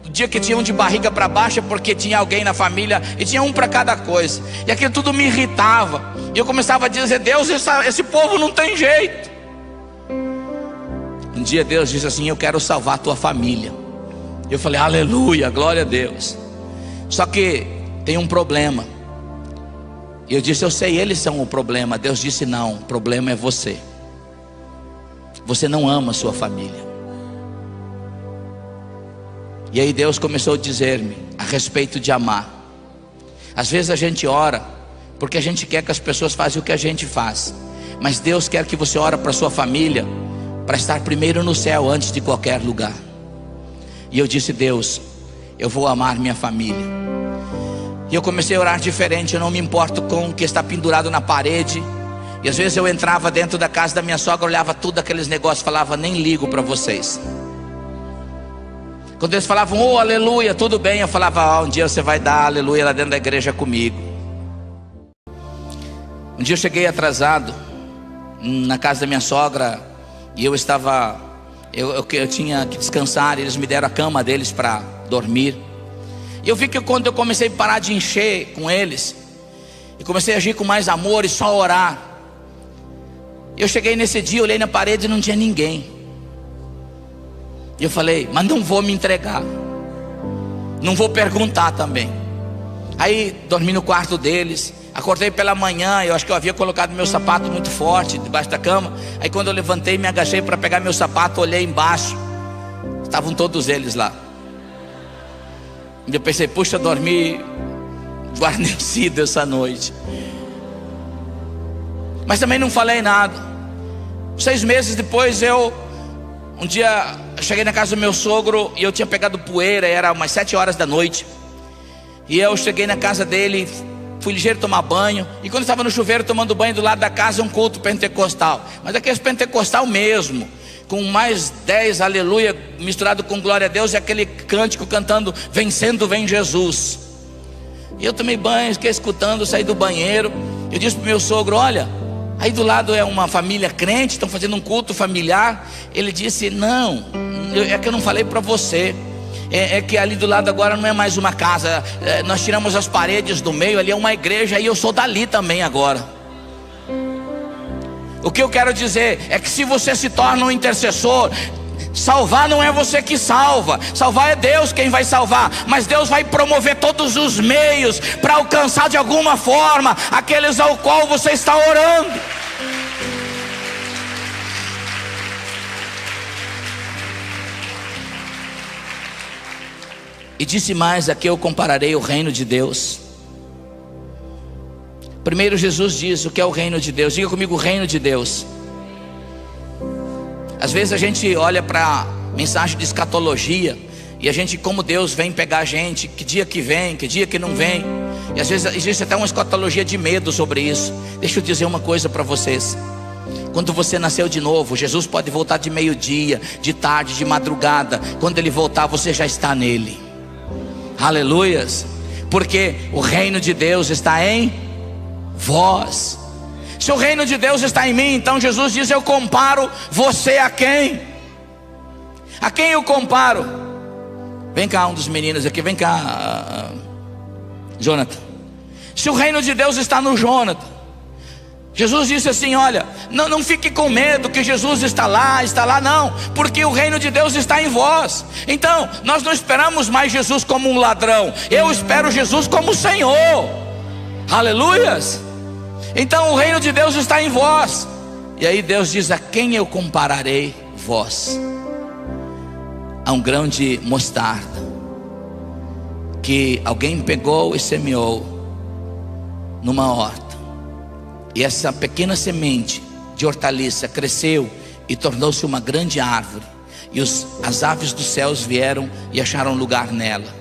o dia que tinha um de barriga para baixo, porque tinha alguém na família, e tinha um para cada coisa. E aquilo tudo me irritava. E eu começava a dizer: Deus, esse povo não tem jeito. Um dia Deus disse assim: eu quero salvar a tua família. Eu falei: aleluia, glória a Deus. Só que tem um problema. E eu disse: eu sei, eles são o problema. Deus disse: não, o problema é você. Você não ama a sua família. E aí Deus começou a dizer-me a respeito de amar. Às vezes a gente ora porque a gente quer que as pessoas façam o que a gente faz, mas Deus quer que você ore para a sua família, para estar primeiro no céu antes de qualquer lugar. E eu disse: Deus, eu vou amar minha família. E eu comecei a orar diferente. Eu não me importo com o que está pendurado na parede. E às vezes eu entrava dentro da casa da minha sogra, olhava tudo aqueles negócios, falava: nem ligo para vocês. Quando eles falavam: oh, aleluia, tudo bem, eu falava: um dia você vai dar aleluia lá dentro da igreja comigo. Um dia eu cheguei atrasado na casa da minha sogra, e eu estava, eu tinha que descansar. Eles me deram a cama deles para dormir. E eu vi que quando eu comecei a parar de encher com eles, e comecei a agir com mais amor e só orar, eu cheguei nesse dia, olhei na parede e não tinha ninguém. E eu falei: mas não vou me entregar, não vou perguntar também. Aí dormi no quarto deles. Acordei pela manhã, eu acho que eu havia colocado meu sapato muito forte debaixo da cama. Aí quando eu levantei, me agachei para pegar meu sapato, olhei embaixo, estavam todos eles lá. E eu pensei: puxa, eu dormi guarnecido essa noite. Mas também não falei nada. 6 meses depois, um dia eu cheguei na casa do meu sogro, e eu tinha pegado poeira, era umas 7 horas da noite. E eu cheguei na casa dele, fui ligeiro tomar banho. E quando eu estava no chuveiro tomando banho, do lado da casa um culto pentecostal. Mas aquele pentecostal mesmo, com mais 10 aleluia misturado com glória a Deus, e aquele cântico cantando: vencendo vem Jesus. E eu tomei banho, fiquei escutando, saí do banheiro. Eu disse para o meu sogro: olha, aí do lado é uma família crente, estão fazendo um culto familiar. Ele disse: não, é que eu não falei para você. É que ali do lado agora não é mais uma casa, nós tiramos as paredes do meio, ali é uma igreja, e eu sou dali também agora. O que eu quero dizer é que se você se torna um intercessor, Salvar não é você que salva, salvar é Deus quem vai salvar, mas Deus vai promover todos os meios para alcançar de alguma forma aqueles ao qual você está orando. E disse mais: a que eu compararei o reino de Deus? Primeiro Jesus diz o que é o reino de Deus. Diga comigo: o reino de Deus. Às vezes a gente olha para a mensagem de escatologia e a gente, como Deus vem pegar a gente, que dia que vem, que dia que não vem. E às vezes existe até uma escatologia de medo sobre isso. Deixa eu dizer uma coisa para vocês: quando você nasceu de novo, Jesus pode voltar de meio-dia, de tarde, de madrugada. Quando Ele voltar, você já está nele. Aleluias. Porque o reino de Deus está em vós. Se o reino de Deus está em mim, então Jesus diz: eu comparo você a quem? A quem eu comparo? Vem cá, um dos meninos aqui, vem cá, Jonathan. Se o reino de Deus está no Jonathan, Jesus disse assim: olha, não fique com medo que Jesus está lá, não, porque o reino de Deus está em vós. Então, nós não esperamos mais Jesus como um ladrão, eu espero Jesus como Senhor. Aleluias. Então o reino de Deus está em vós. E aí Deus diz: a quem eu compararei vós? A um grão de mostarda que alguém pegou e semeou numa horta. E essa pequena semente de hortaliça cresceu e tornou-se uma grande árvore. E as aves dos céus vieram e acharam lugar nela.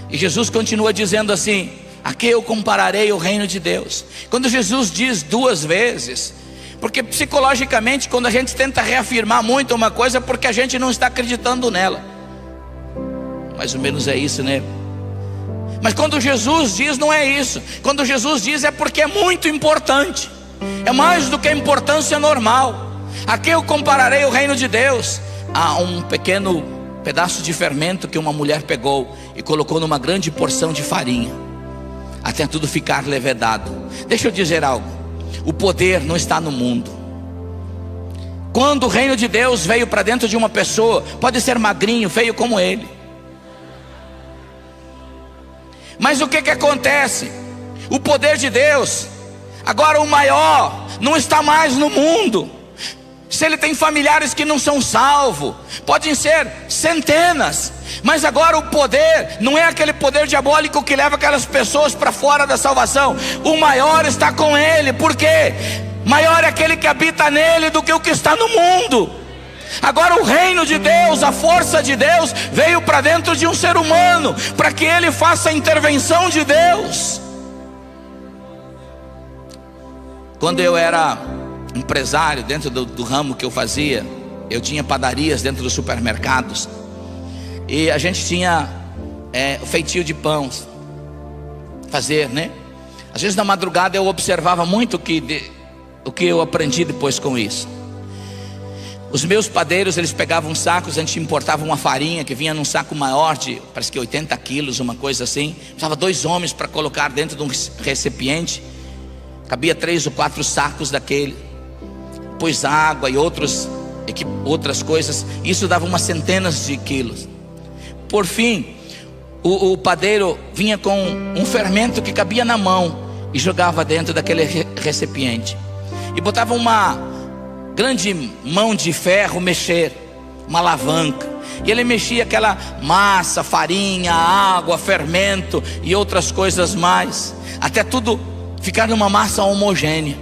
E Jesus continua dizendo assim: a que eu compararei o reino de Deus? Quando Jesus diz duas vezes, porque psicologicamente quando a gente tenta reafirmar muito uma coisa, é porque a gente não está acreditando nela. Mais ou menos é isso, né? Mas quando Jesus diz, não é isso. Quando Jesus diz, é porque é muito importante. É mais do que a importância normal. A que eu compararei o reino de Deus? A um pequeno pedaço de fermento que uma mulher pegou e colocou numa grande porção de farinha, até tudo ficar levedado. Deixa eu dizer algo: o poder não está no mundo. Quando o reino de Deus veio para dentro de uma pessoa, pode ser magrinho, feio como ele, mas o que acontece? O poder de Deus, agora o maior, não está mais no mundo. Se ele tem familiares que não são salvos, podem ser centenas, mas agora o poder não é aquele poder diabólico que leva aquelas pessoas para fora da salvação. O maior está com ele, porque maior é aquele que habita nele do que o que está no mundo. Agora o reino de Deus, a força de Deus veio para dentro de um ser humano, para que ele faça a intervenção de Deus. Quando eu era empresário, dentro do ramo que eu fazia, eu tinha padarias dentro dos supermercados, e a gente tinha feitio de pães, fazer, né? Às vezes na madrugada eu observava muito o que eu aprendi depois com isso. Os meus padeiros, eles pegavam sacos, a gente importava uma farinha que vinha num saco maior de, parece que 80 quilos, uma coisa assim. Precisava 2 homens para colocar dentro de um recipiente. Cabia 3 ou 4 sacos daquele. Pôs água e outras coisas. Isso dava umas centenas de quilos. Por fim, o padeiro vinha com um fermento que cabia na mão e jogava dentro daquele recipiente. E botava uma grande mão de ferro mexer, uma alavanca, e ele mexia aquela massa, farinha, água, fermento e outras coisas mais, até tudo ficar numa massa homogênea.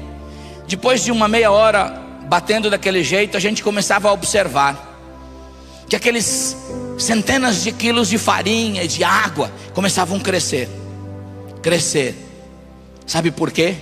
Depois de uma meia hora batendo daquele jeito, a gente começava a observar que aqueles centenas de quilos de farinha e de água começavam a crescer. Sabe por quê?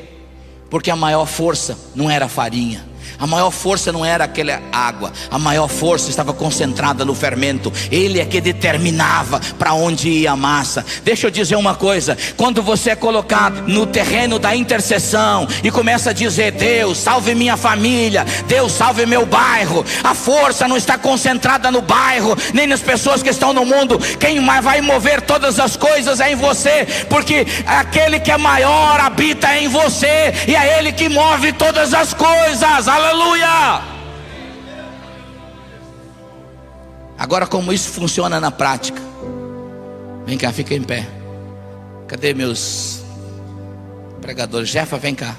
Porque a maior força não era a farinha, a maior força não era aquela água, a maior força estava concentrada no fermento. Ele é que determinava para onde ia a massa. Deixa eu dizer uma coisa: quando você é colocado no terreno da intercessão e começa a dizer: Deus, salve minha família, Deus, salve meu bairro, a força não está concentrada no bairro, nem nas pessoas que estão no mundo. Quem vai mover todas as coisas é em você, porque aquele que é maior habita em você, e é Ele que move todas as coisas. Aleluia! Agora, como isso funciona na prática? Vem cá, fica em pé. Cadê meus pregadores? Jefa, vem cá.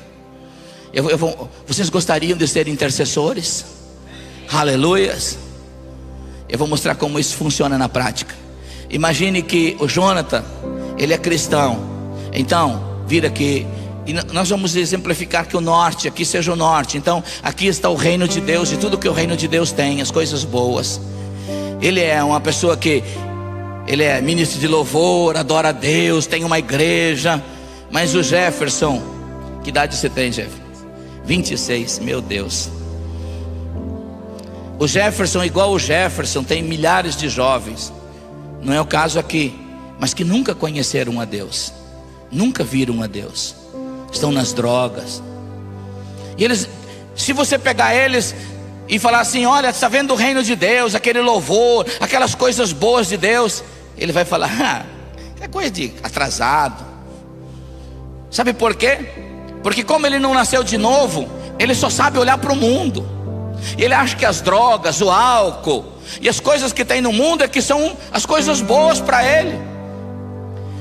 Vocês gostariam de ser intercessores? Aleluias. Eu vou mostrar como isso funciona na prática. Imagine que o Jonathan, ele é cristão. Então, vira aqui. E nós vamos exemplificar que o norte, aqui seja o norte. Então, aqui está o reino de Deus e tudo que o reino de Deus tem, as coisas boas. Ele é uma pessoa que ele é ministro de louvor, adora a Deus, tem uma igreja. Mas o Jefferson, que idade você tem, Jefferson? 26, meu Deus. O Jefferson, igual o Jefferson, tem milhares de jovens, não é o caso aqui, mas que nunca conheceram a Deus, nunca viram a Deus, estão nas drogas. E eles, se você pegar eles e falar assim: olha, está vendo o reino de Deus, aquele louvor, aquelas coisas boas de Deus, ele vai falar: é coisa de atrasado. Sabe por quê? Porque como ele não nasceu de novo, ele só sabe olhar para o mundo. Ele acha que as drogas, o álcool e as coisas que tem no mundo é que são as coisas boas para ele.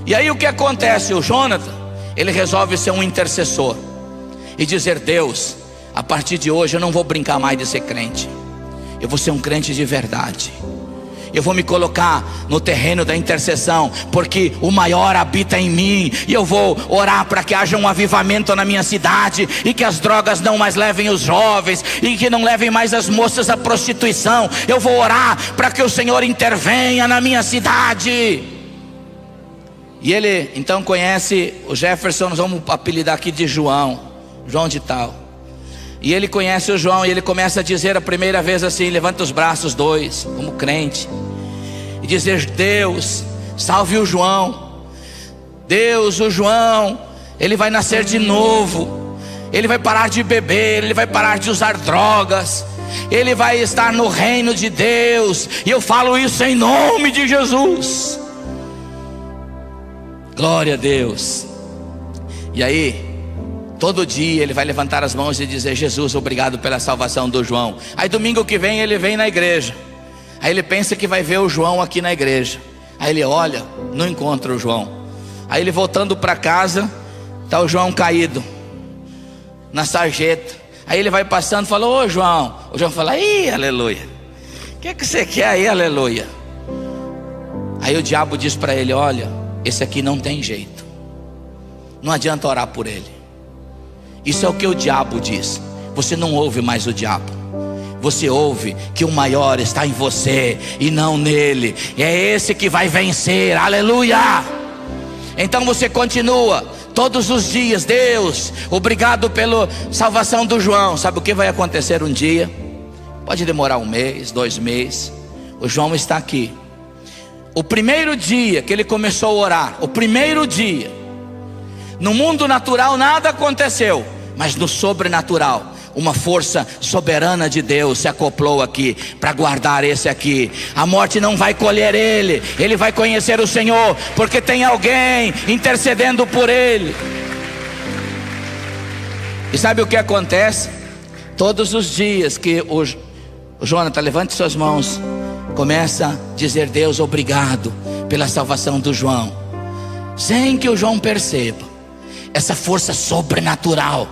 E aí o que acontece? O Jonathan, ele resolve ser um intercessor e dizer: Deus, a partir de hoje eu não vou brincar mais de ser crente, eu vou ser um crente de verdade. Eu vou me colocar no terreno da intercessão, porque o maior habita em mim. E eu vou orar para que haja um avivamento na minha cidade, e que as drogas não mais levem os jovens, e que não levem mais as moças à prostituição. Eu vou orar para que o Senhor intervenha na minha cidade. E ele então conhece o Jefferson, nós vamos apelidar aqui de João de tal. E ele conhece o João, e ele começa a dizer a primeira vez assim: levanta os braços, dois, como crente, e dizer: Deus, salve o João. Deus, o João, ele vai nascer de novo, ele vai parar de beber, ele vai parar de usar drogas, ele vai estar no reino de Deus. E eu falo isso em nome de Jesus. Glória a Deus. E aí, todo dia ele vai levantar as mãos e dizer: Jesus, obrigado pela salvação do João. Aí domingo que vem ele vem na igreja. Aí ele pensa que vai ver o João aqui na igreja. Aí ele olha, não encontra o João. Aí ele voltando para casa, está o João caído na sarjeta. Aí ele vai passando e fala: ô João. O João fala: ih, aleluia, o que você quer aí, aleluia? Aí o diabo diz para ele: olha, esse aqui não tem jeito, não adianta orar por ele. Isso é o que o diabo diz. Você não ouve mais o diabo, você ouve que o maior está em você e não nele. E é esse que vai vencer, aleluia. Então você continua todos os dias: Deus, obrigado pela salvação do João. Sabe o que vai acontecer um dia? Pode demorar 1 mês, 2 meses. O João está aqui. O primeiro dia que ele começou a orar, o primeiro dia, no mundo natural nada aconteceu, mas no sobrenatural, uma força soberana de Deus se acoplou aqui para guardar esse aqui. A morte não vai colher ele, ele vai conhecer o Senhor, porque tem alguém intercedendo por ele. E sabe o que acontece? Todos os dias que o Jonathan, levante suas mãos, começa a dizer: Deus, obrigado pela salvação do João, sem que o João perceba, essa força sobrenatural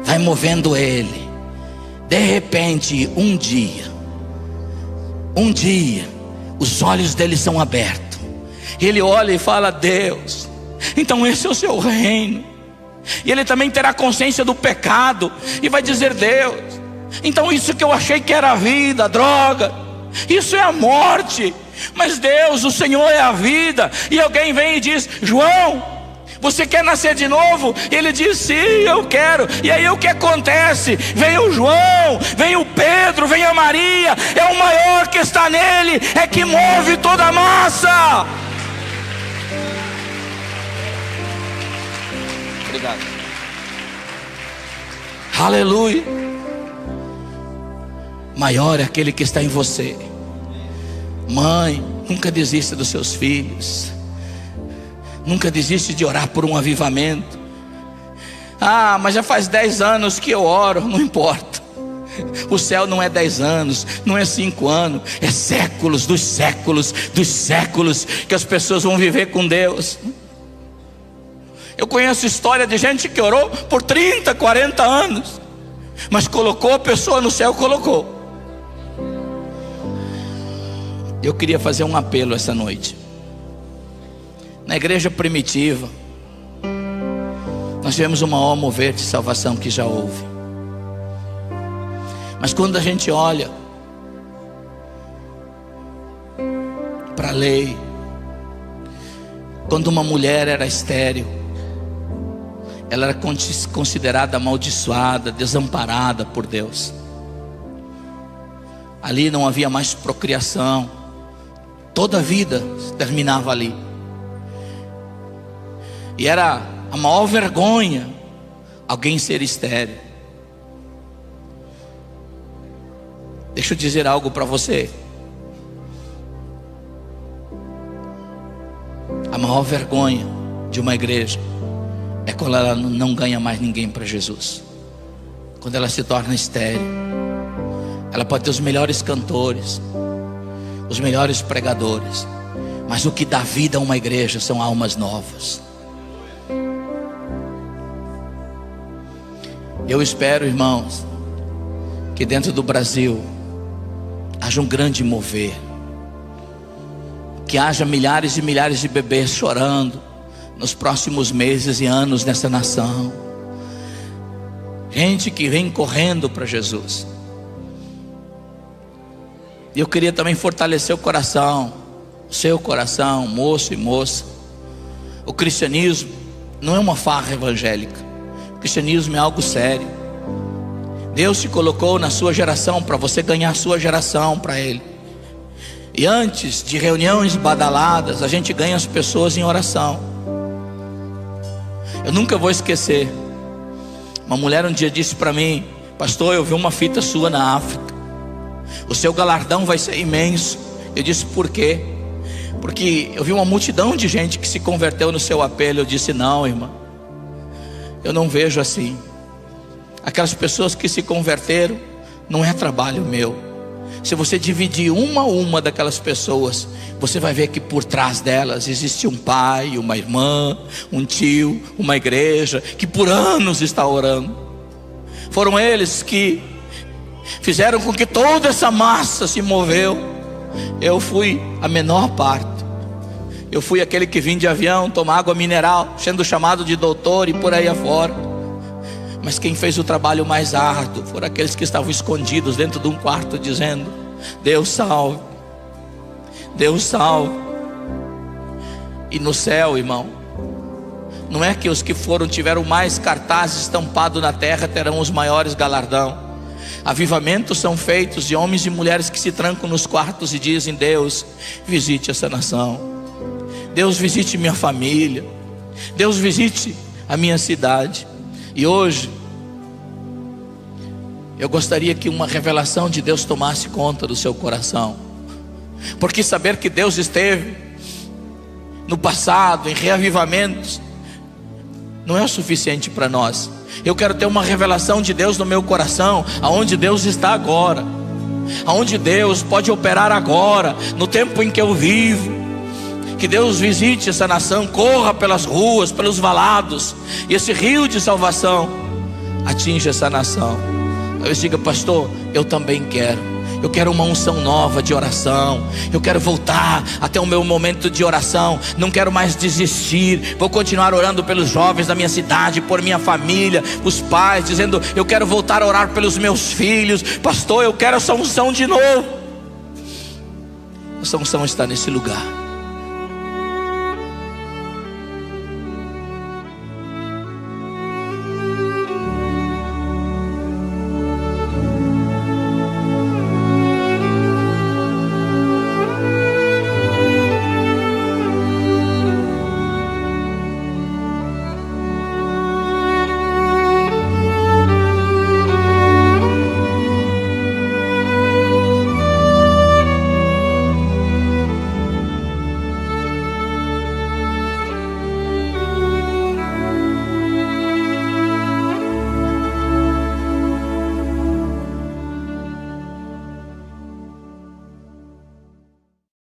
vai movendo ele. De repente, um dia, os olhos dele são abertos. Ele olha e fala: Deus, então esse é o seu reino. E ele também terá consciência do pecado e vai dizer: Deus, então isso que eu achei que era a vida, a droga, isso é a morte. Mas Deus, o Senhor é a vida. E alguém vem e diz: João, você quer nascer de novo? Ele diz: sim, eu quero. E aí o que acontece? Vem o João, vem o Pedro, vem a Maria. É o maior que está nele, é que move toda a massa. Obrigado. Aleluia. Maior é aquele que está em você. Mãe, nunca desista dos seus filhos. Nunca desiste de orar por um avivamento. Ah, mas já faz 10 anos que eu oro. Não importa. O céu não é 10 anos, não é 5 anos, é séculos dos séculos dos séculos que as pessoas vão viver com Deus. Eu conheço história de gente que orou por 30, 40 anos, mas colocou a pessoa no céu, colocou. Eu queria fazer um apelo essa noite. Na igreja primitiva, nós tivemos o maior mover de salvação que já houve. Mas quando a gente olha para a lei, quando uma mulher era estéril, ela era considerada amaldiçoada, desamparada por Deus. Ali não havia mais procriação, toda a vida terminava ali. E era a maior vergonha alguém ser estéril. Deixa eu dizer algo para você. A maior vergonha de uma igreja é quando ela não ganha mais ninguém para Jesus. Quando ela se torna estéril. Ela pode ter os melhores cantores, os melhores pregadores, mas o que dá vida a uma igreja são almas novas. Eu espero, irmãos, que dentro do Brasil haja um grande mover, que haja milhares e milhares de bebês chorando nos próximos meses e anos nessa nação. Gente que vem correndo para Jesus. E eu queria também fortalecer o coração, o seu coração, moço e moça. O cristianismo não é uma farra evangélica. O cristianismo é algo sério. Deus te colocou na sua geração para você ganhar a sua geração para Ele. E antes de reuniões badaladas, a gente ganha as pessoas em oração. Eu nunca vou esquecer. Uma mulher um dia disse para mim: pastor, eu vi uma fita sua na África. O seu galardão vai ser imenso. Eu disse: por quê? Porque eu vi uma multidão de gente que se converteu no seu apelo. Eu disse: não, irmã, eu não vejo assim. Aquelas pessoas que se converteram não é trabalho meu. Se você dividir uma a uma daquelas pessoas, você vai ver que por trás delas existe um pai, uma irmã, um tio, uma igreja que por anos está orando. Foram eles que fizeram com que toda essa massa se moveu. Eu fui a menor parte. Eu fui aquele que vim de avião tomar água mineral, sendo chamado de doutor e por aí afora. Mas quem fez o trabalho mais árduo foram aqueles que estavam escondidos dentro de um quarto dizendo: Deus salve, Deus salve. E no céu, irmão, não é que os que tiveram mais cartazes estampados na terra terão os maiores galardão. Avivamentos são feitos de homens e mulheres que se trancam nos quartos e dizem: Deus, visite essa nação, Deus, visite minha família, Deus, visite a minha cidade. E hoje eu gostaria que uma revelação de Deus tomasse conta do seu coração, porque saber que Deus esteve no passado em reavivamentos não é o suficiente para nós. Eu quero ter uma revelação de Deus no meu coração, aonde Deus está agora, aonde Deus pode operar agora, no tempo em que eu vivo. Que Deus visite essa nação, corra pelas ruas, pelos valados, e esse rio de salvação atinja essa nação. Eu diga: pastor, eu também quero. Eu quero uma unção nova de oração. Eu quero voltar até o meu momento de oração. Não quero mais desistir. Vou continuar orando pelos jovens da minha cidade, por minha família, os pais, dizendo: eu quero voltar a orar pelos meus filhos. Pastor, eu quero essa unção de novo. Essa unção está nesse lugar.